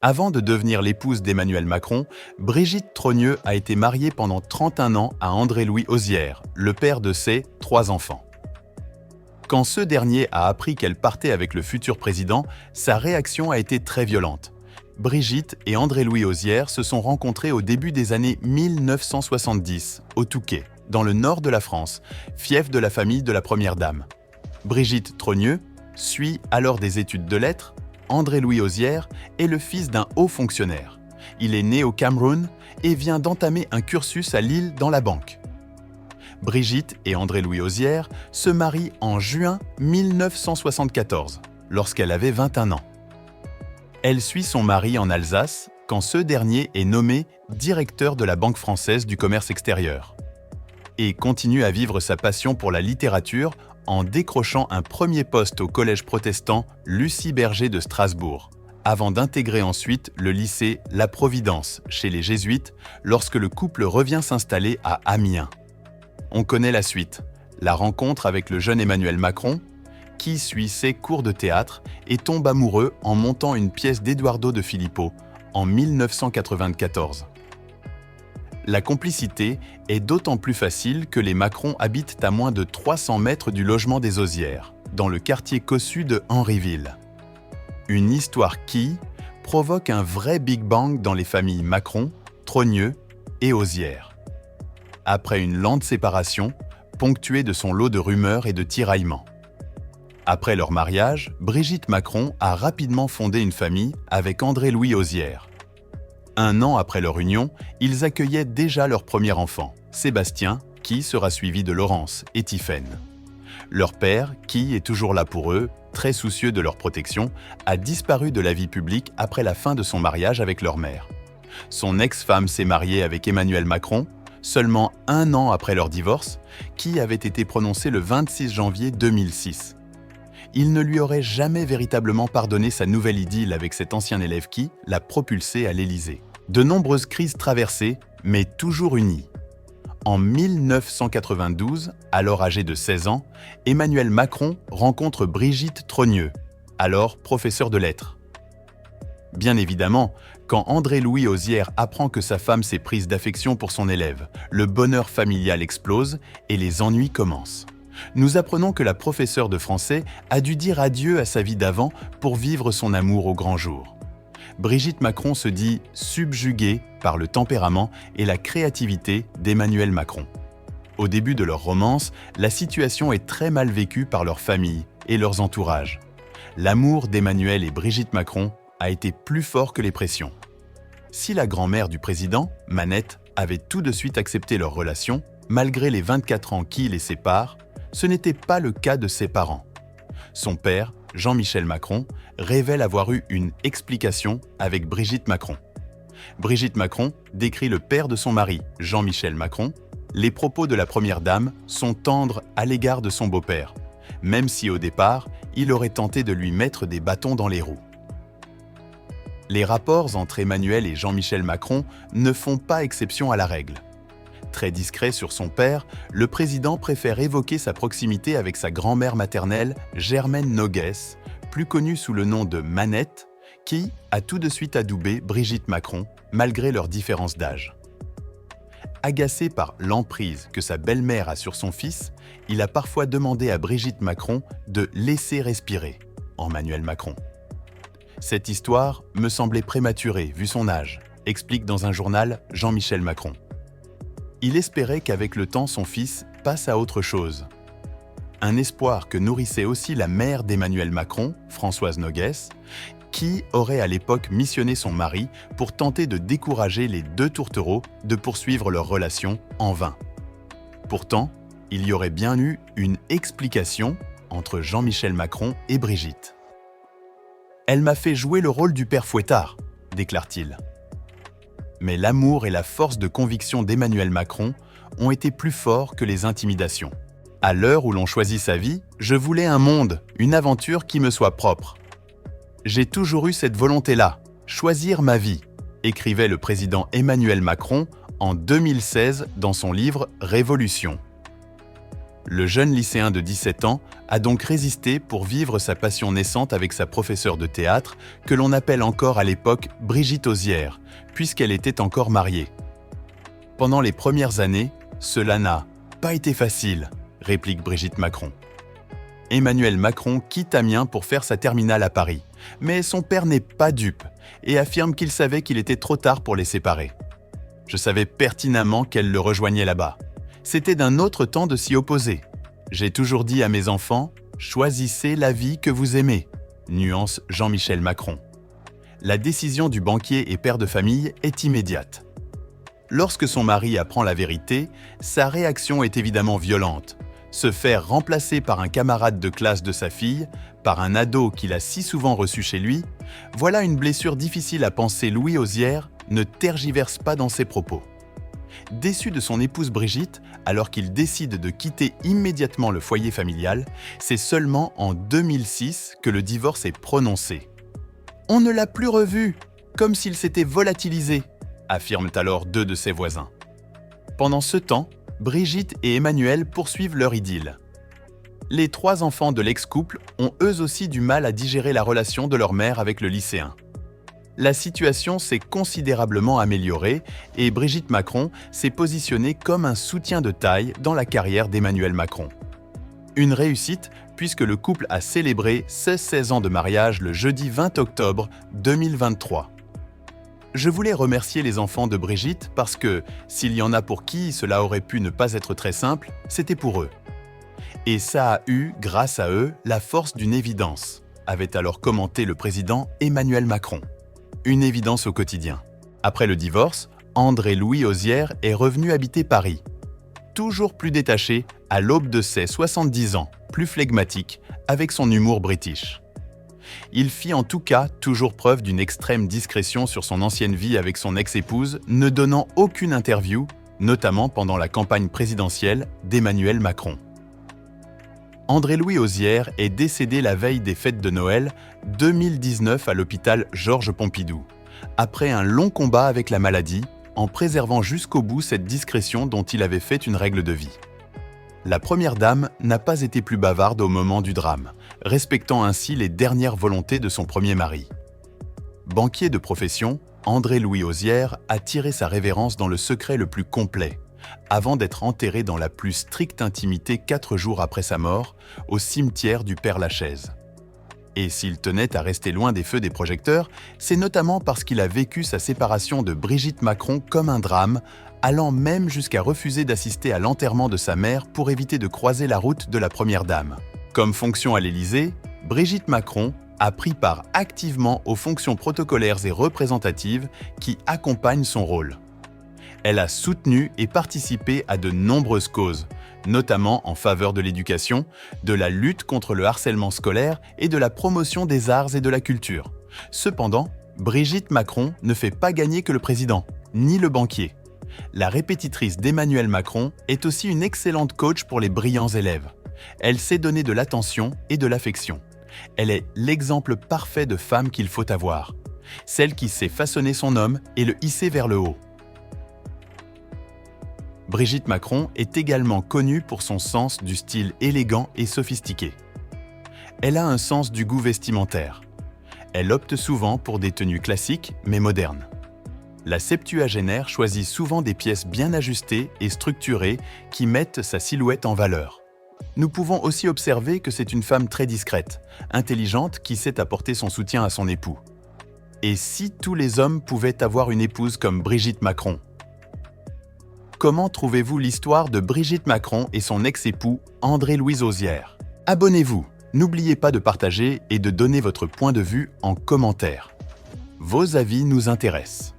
Avant de devenir l'épouse d'Emmanuel Macron, Brigitte Trogneux a été mariée pendant 31 ans à André-Louis Osière, le père de ses 3 enfants. Quand ce dernier a appris qu'elle partait avec le futur président, sa réaction a été très violente. Brigitte et André-Louis Osière se sont rencontrés au début des années 1970, au Touquet, dans le nord de la France, fief de la famille de la Première Dame. Brigitte Trogneux suit alors des études de lettres. André-Louis Osière est le fils d'un haut fonctionnaire. Il est né au Cameroun et vient d'entamer un cursus à Lille dans la banque. Brigitte et André-Louis Osière se marient en juin 1974, lorsqu'elle avait 21 ans. Elle suit son mari en Alsace quand ce dernier est nommé directeur de la Banque française du commerce extérieur et continue à vivre sa passion pour la littérature en décrochant un premier poste au collège protestant Lucie Berger de Strasbourg, avant d'intégrer ensuite le lycée La Providence chez les Jésuites lorsque le couple revient s'installer à Amiens. On connaît la suite, la rencontre avec le jeune Emmanuel Macron, qui suit ses cours de théâtre et tombe amoureux en montant une pièce d'Eduardo de Filippo en 1994. La complicité est d'autant plus facile que les Macron habitent à moins de 300 mètres du logement des Osières, dans le quartier cossu de Henryville. Une histoire qui provoque un vrai Big Bang dans les familles Macron, Trogneux et Osières. Après une lente séparation, ponctuée de son lot de rumeurs et de tiraillements. Après leur mariage, Brigitte Macron a rapidement fondé une famille avec André-Louis Osière. 1 an après leur union, ils accueillaient déjà leur premier enfant, Sébastien, qui sera suivi de Laurence et Tiphaine. Leur père, qui est toujours là pour eux, très soucieux de leur protection, a disparu de la vie publique après la fin de son mariage avec leur mère. Son ex-femme s'est mariée avec Emmanuel Macron, seulement 1 an après leur divorce, qui avait été prononcé le 26 janvier 2006. Il ne lui aurait jamais véritablement pardonné sa nouvelle idylle avec cet ancien élève qui l'a propulsé à l'Élysée. De nombreuses crises traversées, mais toujours unies. En 1992, alors âgé de 16 ans, Emmanuel Macron rencontre Brigitte Trogneux, alors professeur de lettres. Bien évidemment, quand André-Louis Osière apprend que sa femme s'est prise d'affection pour son élève, le bonheur familial explose et les ennuis commencent. Nous apprenons que la professeure de français a dû dire adieu à sa vie d'avant pour vivre son amour au grand jour. Brigitte Macron se dit subjuguée par le tempérament et la créativité d'Emmanuel Macron. Au début de leur romance, la situation est très mal vécue par leur famille et leurs entourages. L'amour d'Emmanuel et Brigitte Macron a été plus fort que les pressions. Si la grand-mère du président, Manette, avait tout de suite accepté leur relation, malgré les 24 ans qui les séparent, ce n'était pas le cas de ses parents. Son père, Jean-Michel Macron, révèle avoir eu une explication avec Brigitte Macron. Brigitte Macron décrit le père de son mari, Jean-Michel Macron. Les propos de la Première Dame sont tendres à l'égard de son beau-père, même si au départ, il aurait tenté de lui mettre des bâtons dans les roues. Les rapports entre Emmanuel et Jean-Michel Macron ne font pas exception à la règle. Très discret sur son père, le président préfère évoquer sa proximité avec sa grand-mère maternelle, Germaine Noguès, plus connue sous le nom de Manette, qui a tout de suite adoubé Brigitte Macron, malgré leurs différences d'âge. Agacé par l'emprise que sa belle-mère a sur son fils, il a parfois demandé à Brigitte Macron de laisser respirer Emmanuel Macron. Cette histoire me semblait prématurée vu son âge, explique dans un journal Jean-Michel Macron. Il espérait qu'avec le temps son fils passe à autre chose. Un espoir que nourrissait aussi la mère d'Emmanuel Macron, Françoise Noguès, qui aurait à l'époque missionné son mari pour tenter de décourager les 2 tourtereaux de poursuivre leur relation en vain. Pourtant, il y aurait bien eu une explication entre Jean-Michel Macron et Brigitte. « Elle m'a fait jouer le rôle du père Fouettard », déclare-t-il. Mais l'amour et la force de conviction d'Emmanuel Macron ont été plus forts que les intimidations. À l'heure où l'on choisit sa vie, je voulais un monde, une aventure qui me soit propre. J'ai toujours eu cette volonté-là, choisir ma vie, écrivait le président Emmanuel Macron en 2016 dans son livre Révolution. Le jeune lycéen de 17 ans a donc résisté pour vivre sa passion naissante avec sa professeure de théâtre, que l'on appelle encore à l'époque Brigitte Ozière, puisqu'elle était encore mariée. Pendant les premières années, cela n'a pas été facile, réplique Brigitte Macron. Emmanuel Macron quitte Amiens pour faire sa terminale à Paris, mais son père n'est pas dupe et affirme qu'il savait qu'il était trop tard pour les séparer. Je savais pertinemment qu'elle le rejoignait là-bas. C'était d'un autre temps de s'y opposer. J'ai toujours dit à mes enfants, choisissez la vie que vous aimez, nuance Jean-Michel Macron. La décision du banquier et père de famille est immédiate. Lorsque son mari apprend la vérité, sa réaction est évidemment violente. Se faire remplacer par un camarade de classe de sa fille, par un ado qu'il a si souvent reçu chez lui, voilà une blessure difficile à penser. Louis Ozière ne tergiverse pas dans ses propos. Déçu de son épouse Brigitte, alors qu'il décide de quitter immédiatement le foyer familial, c'est seulement en 2006 que le divorce est prononcé. « On ne l'a plus revu, comme s'il s'était volatilisé », affirment alors deux de ses voisins. Pendant ce temps, Brigitte et Emmanuel poursuivent leur idylle. Les 3 enfants de l'ex-couple ont eux aussi du mal à digérer la relation de leur mère avec le lycéen. La situation s'est considérablement améliorée et Brigitte Macron s'est positionnée comme un soutien de taille dans la carrière d'Emmanuel Macron. Une réussite puisque le couple a célébré ses 16 ans de mariage le jeudi 20 octobre 2023. Je voulais remercier les enfants de Brigitte parce que, s'il y en a pour qui cela aurait pu ne pas être très simple, c'était pour eux. Et ça a eu, grâce à eux, la force d'une évidence, avait alors commenté le président Emmanuel Macron. Une évidence au quotidien. Après le divorce, André-Louis Ozière est revenu habiter Paris. Toujours plus détaché, à l'aube de ses 70 ans, plus flegmatique, avec son humour british. Il fit en tout cas toujours preuve d'une extrême discrétion sur son ancienne vie avec son ex-épouse, ne donnant aucune interview, notamment pendant la campagne présidentielle d'Emmanuel Macron. André-Louis Ozière est décédé la veille des fêtes de Noël 2019 à l'hôpital Georges Pompidou, après un long combat avec la maladie, en préservant jusqu'au bout cette discrétion dont il avait fait une règle de vie. La première dame n'a pas été plus bavarde au moment du drame, respectant ainsi les dernières volontés de son premier mari. Banquier de profession, André-Louis Ozière a tiré sa révérence dans le secret le plus complet, avant d'être enterré dans la plus stricte intimité 4 jours après sa mort, au cimetière du Père-Lachaise. Et s'il tenait à rester loin des feux des projecteurs, c'est notamment parce qu'il a vécu sa séparation de Brigitte Macron comme un drame, allant même jusqu'à refuser d'assister à l'enterrement de sa mère pour éviter de croiser la route de la première dame. Comme fonction à l'Élysée, Brigitte Macron a pris part activement aux fonctions protocolaires et représentatives qui accompagnent son rôle. Elle a soutenu et participé à de nombreuses causes, notamment en faveur de l'éducation, de la lutte contre le harcèlement scolaire et de la promotion des arts et de la culture. Cependant, Brigitte Macron ne fait pas gagner que le président, ni le banquier. La répétitrice d'Emmanuel Macron est aussi une excellente coach pour les brillants élèves. Elle sait donner de l'attention et de l'affection. Elle est l'exemple parfait de femme qu'il faut avoir. Celle qui sait façonner son homme et le hisser vers le haut. Brigitte Macron est également connue pour son sens du style élégant et sophistiqué. Elle a un sens du goût vestimentaire. Elle opte souvent pour des tenues classiques mais modernes. La septuagénaire choisit souvent des pièces bien ajustées et structurées qui mettent sa silhouette en valeur. Nous pouvons aussi observer que c'est une femme très discrète, intelligente qui sait apporter son soutien à son époux. Et si tous les hommes pouvaient avoir une épouse comme Brigitte Macron ? Comment trouvez-vous l'histoire de Brigitte Macron et son ex-époux André-Louis Ozière ? Abonnez-vous, n'oubliez pas de partager et de donner votre point de vue en commentaire. Vos avis nous intéressent.